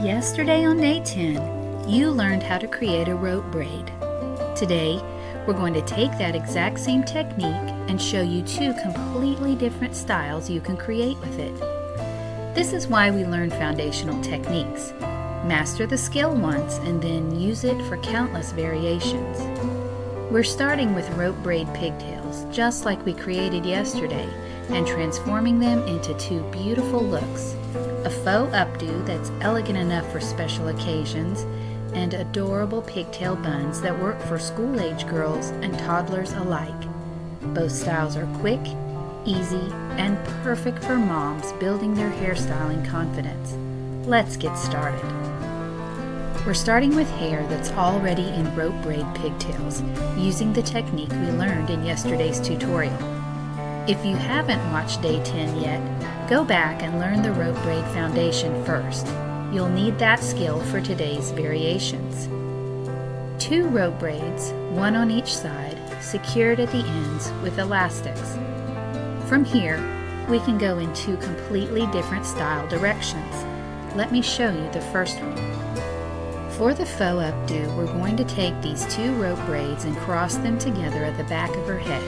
Yesterday on day 10, you learned how to create a rope braid. Today, we're going to take that exact same technique and show you two completely different styles you can create with it. This is why we learn foundational techniques. Master the skill once and then use it for countless variations. We're starting with rope braid pigtails, just like we created yesterday, and transforming them into two beautiful looks. A faux updo that's elegant enough for special occasions, and adorable pigtail buns that work for school-age girls and toddlers alike. Both styles are quick, easy, and perfect for moms building their hairstyling confidence. Let's get started. We're starting with hair that's already in rope braid pigtails, using the technique we learned in yesterday's tutorial. If you haven't watched day 10 yet, go back and learn the rope braid foundation first. You'll need that skill for today's variations. 2 rope braids, one on each side, secured at the ends with elastics. From here, we can go in 2 completely different style directions. Let me show you the first one. For the faux updo, we're going to take these 2 rope braids and cross them together at the back of her head.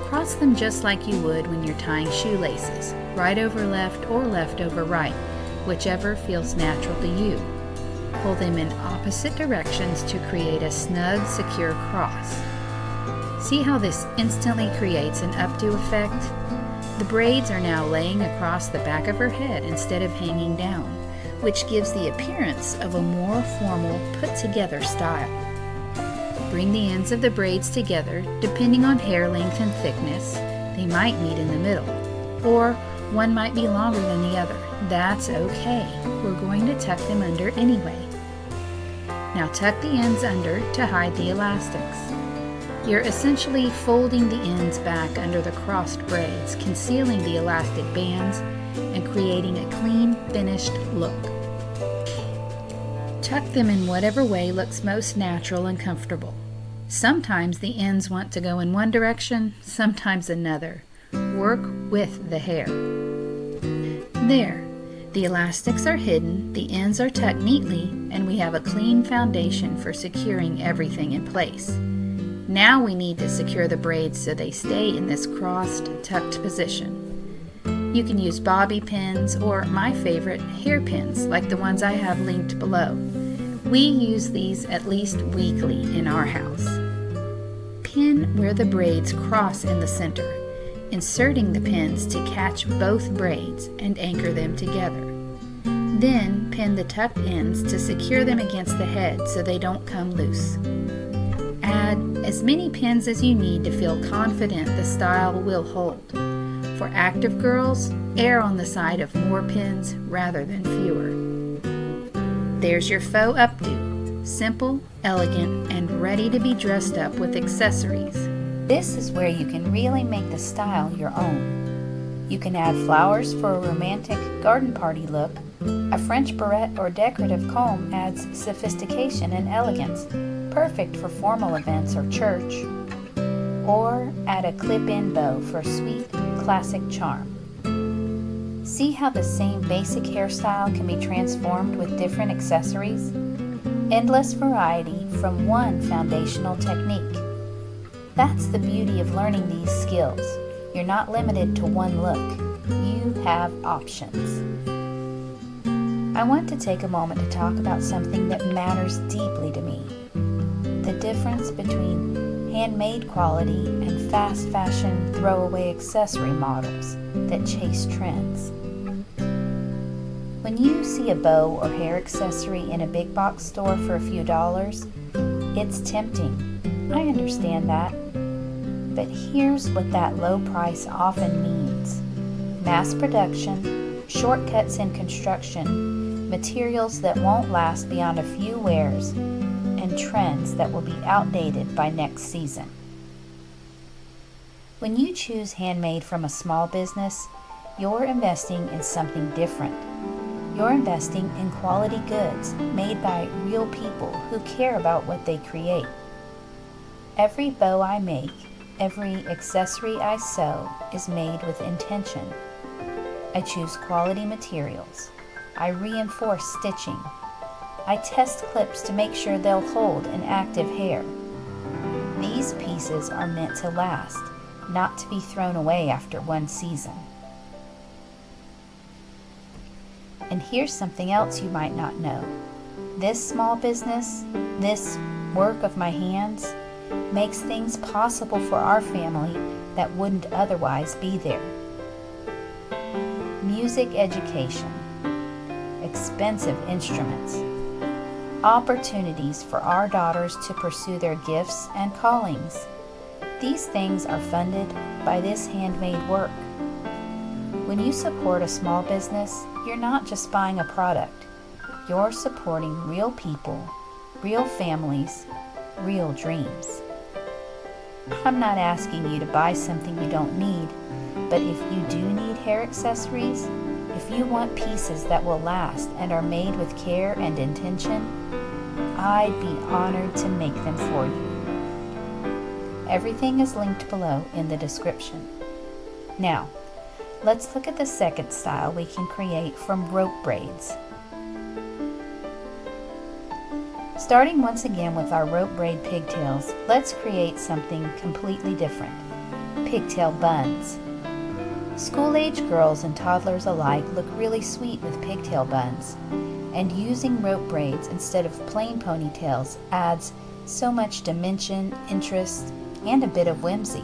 Cross them just like you would when you're tying shoelaces, right over left or left over right, whichever feels natural to you. Pull them in opposite directions to create a snug, secure cross. See how this instantly creates an updo effect? The braids are now laying across the back of her head instead of hanging down, which gives the appearance of a more formal, put-together style. Bring the ends of the braids together. Depending on hair length and thickness, they might meet in the middle, or one might be longer than the other. That's okay. We're going to tuck them under anyway. Now tuck the ends under to hide the elastics. You're essentially folding the ends back under the crossed braids, concealing the elastic bands and creating a clean, finished look. Tuck them in whatever way looks most natural and comfortable. Sometimes the ends want to go in one direction, sometimes another. Work with the hair. There, the elastics are hidden, the ends are tucked neatly, and we have a clean foundation for securing everything in place. Now we need to secure the braids so they stay in this crossed, tucked position. You can use bobby pins or, my favorite, hairpins like the ones I have linked below. We use these at least weekly in our house. Pin where the braids cross in the center, inserting the pins to catch both braids and anchor them together. Then pin the tucked ends to secure them against the head so they don't come loose. Add as many pins as you need to feel confident the style will hold. For active girls, err on the side of more pins rather than fewer. There's your faux updo, simple, elegant, and ready to be dressed up with accessories. This is where you can really make the style your own. You can add flowers for a romantic garden party look. A French barrette or decorative comb adds sophistication and elegance, perfect for formal events or church. Or add a clip-in bow for sweet, classic charm. See how the same basic hairstyle can be transformed with different accessories? Endless variety from one foundational technique. That's the beauty of learning these skills. You're not limited to one look. You have options. I want to take a moment to talk about something that matters deeply to me. The difference between handmade quality and fast fashion throwaway accessory models that chase trends. When you see a bow or hair accessory in a big box store for a few dollars, it's tempting. I understand that. But here's what that low price often means. Mass production, shortcuts in construction, materials that won't last beyond a few wears, and trends that will be outdated by next season. When you choose handmade from a small business, you're investing in something different. You're investing in quality goods made by real people who care about what they create. Every bow I make, every accessory I sew is made with intention. I choose quality materials. I reinforce stitching. I test clips to make sure they'll hold an active hair. These pieces are meant to last, not to be thrown away after one season. And here's something else you might not know. This small business, this work of my hands, makes things possible for our family that wouldn't otherwise be there. Music education, expensive instruments, opportunities for our daughters to pursue their gifts and callings. These things are funded by this handmade work. When you support a small business, you're not just buying a product. You're supporting real people, real families, real dreams. I'm not asking you to buy something you don't need, but if you do need hair accessories, if you want pieces that will last and are made with care and intention, I'd be honored to make them for you. Everything is linked below in the description. Now, let's look at the second style we can create from rope braids. Starting once again with our rope braid pigtails, let's create something completely different. Pigtail buns. School-age girls and toddlers alike look really sweet with pigtail buns, and using rope braids instead of plain ponytails adds so much dimension, interest, and a bit of whimsy.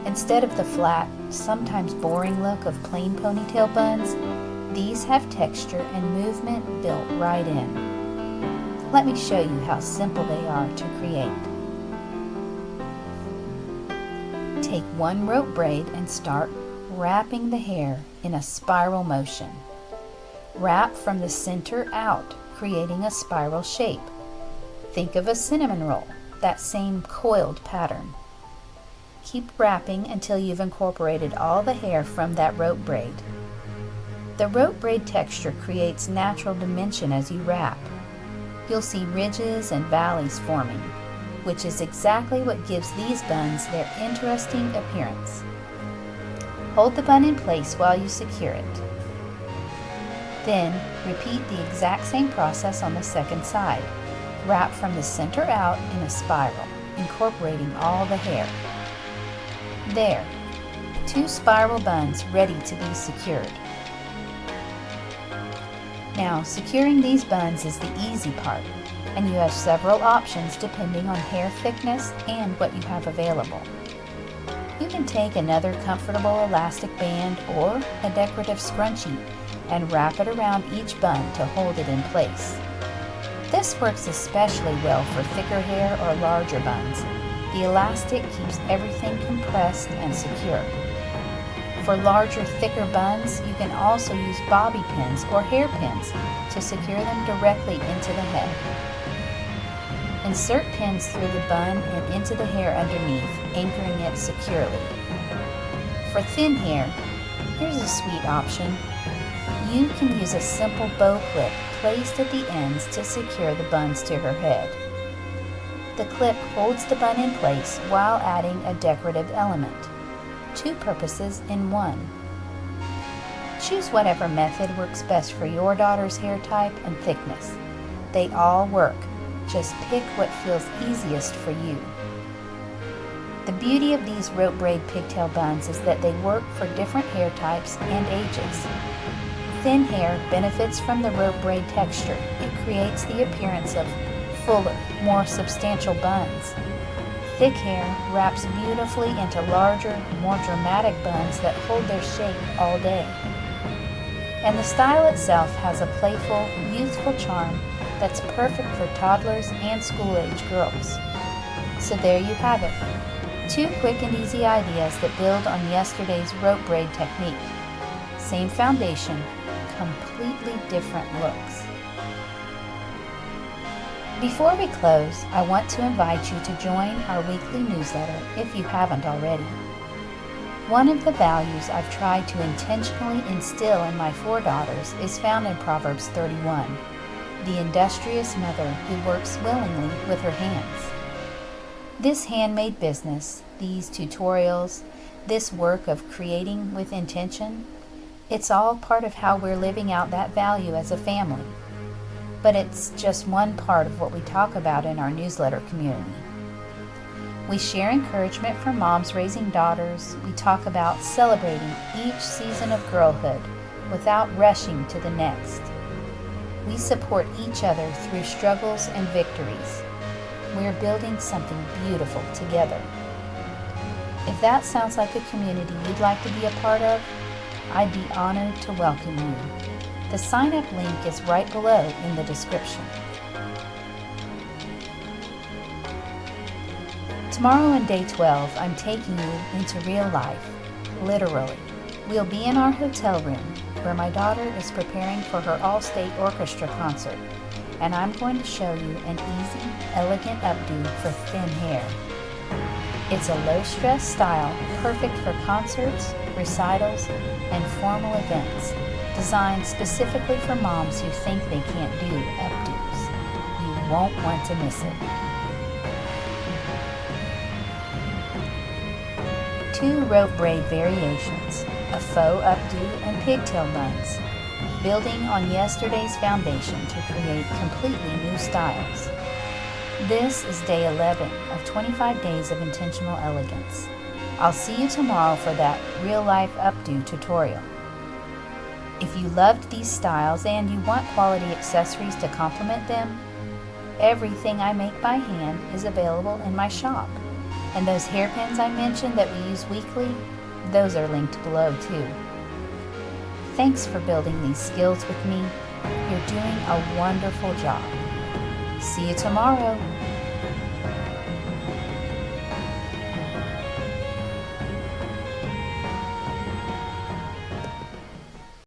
Instead of the flat, sometimes boring look of plain ponytail buns, these have texture and movement built right in. Let me show you how simple they are to create. Take one rope braid and start wrapping the hair in a spiral motion. Wrap from the center out, creating a spiral shape. Think of a cinnamon roll, that same coiled pattern. Keep wrapping until you've incorporated all the hair from that rope braid. The rope braid texture creates natural dimension as you wrap. You'll see ridges and valleys forming, which is exactly what gives these buns their interesting appearance. Hold the bun in place while you secure it. Then, repeat the exact same process on the second side. Wrap from the center out in a spiral, incorporating all the hair. There, 2 spiral buns ready to be secured. Now, securing these buns is the easy part, and you have several options depending on hair thickness and what you have available. You can take another comfortable elastic band or a decorative scrunchie and wrap it around each bun to hold it in place. This works especially well for thicker hair or larger buns. The elastic keeps everything compressed and secure. For larger, thicker buns, you can also use bobby pins or hairpins to secure them directly into the head. Insert pins through the bun and into the hair underneath, anchoring it securely. For thin hair, here's a sweet option. You can use a simple bow clip placed at the ends to secure the buns to her head. The clip holds the bun in place while adding a decorative element. 2 purposes in one. Choose whatever method works best for your daughter's hair type and thickness. They all work. Just pick what feels easiest for you. The beauty of these rope braid pigtail buns is that they work for different hair types and ages. Thin hair benefits from the rope braid texture. It creates the appearance of fuller, more substantial buns. Thick hair wraps beautifully into larger, more dramatic buns that hold their shape all day. And the style itself has a playful, youthful charm that's perfect for toddlers and school-age girls. So there you have it. 2 quick and easy ideas that build on yesterday's rope braid technique. Same foundation, completely different looks. Before we close, I want to invite you to join our weekly newsletter if you haven't already. One of the values I've tried to intentionally instill in my 4 daughters is found in Proverbs 31, the industrious mother who works willingly with her hands. This handmade business, these tutorials, this work of creating with intention, It's all part of how we're living out that value as a family. But it's just one part of what we talk about in our newsletter community. We share encouragement for moms raising daughters. We talk about celebrating each season of girlhood without rushing to the next. We support each other through struggles and victories. We're building something beautiful together. If that sounds like a community you'd like to be a part of, I'd be honored to welcome you. The sign-up link is right below in the description. Tomorrow on day 12, I'm taking you into real life, literally. We'll be in our hotel room where my daughter is preparing for her all-state orchestra concert, and I'm going to show you an easy, elegant updo for thin hair. It's a low-stress style perfect for concerts, recitals, and formal events, designed specifically for moms who think they can't do updos. You won't want to miss it. 2 rope braid variations, a faux updo and pigtail buns, building on yesterday's foundation to create completely new styles. This is day 11 of 25 days of intentional elegance. I'll see you tomorrow for that real-life updo tutorial. If you loved these styles and you want quality accessories to complement them, everything I make by hand is available in my shop. And those hairpins I mentioned that we use weekly, those are linked below too. Thanks for building these skills with me. You're doing a wonderful job. See you tomorrow.